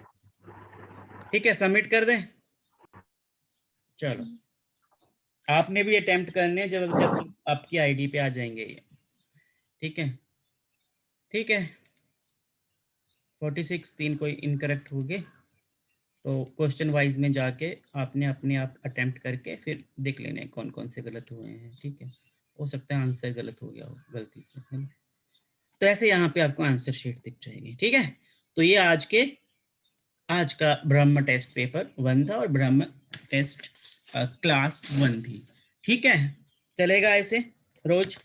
ठीक है, सबमिट कर दें। चलो, आपने भी अटेम्प्ट करने जब आपकी आईडी पे आ जाएंगे ये। ठीक है, ठीक है। 46 3 कोई इनकरेक्ट हो गए तो क्वेश्चन वाइज में जाके आपने अपने आप अटेम्प्ट करके फिर देख लेने कौन कौन से गलत हुए हैं। ठीक है, हो सकता है आंसर गलत हो गया हो गलती से, है ना? तो ऐसे यहाँ पे आपको आंसर शीट दिख जाएगी। ठीक है, तो ये आज का ब्रह्म टेस्ट पेपर 1 था और ब्रह्म टेस्ट क्लास 1 थी। ठीक है, चलेगा ऐसे रोज?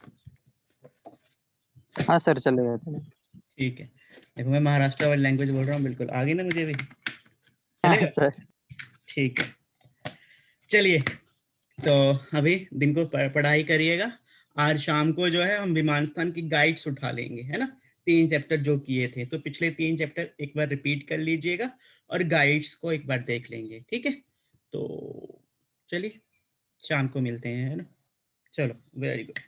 हाँ सर, चलेगा। ठीक है, देखो मैं महाराष्ट्र वाली लैंग्वेज बोल रहा हूँ, बिल्कुल आगे ना मुझे भी हाँ चलेगा। सर। ठीक है, चलिए तो अभी दिन को पढ़ाई करिएगा। आज शाम को जो है हम विमान स्थान की गाइड्स उठा लेंगे, है ना? 3 चैप्टर जो किए थे, तो पिछले 3 चैप्टर एक बार रिपीट कर लीजिएगा और गाइड्स को एक बार देख लेंगे। ठीक है, तो चलिए शाम को मिलते हैं, है ना? चलो, वेरी गुड।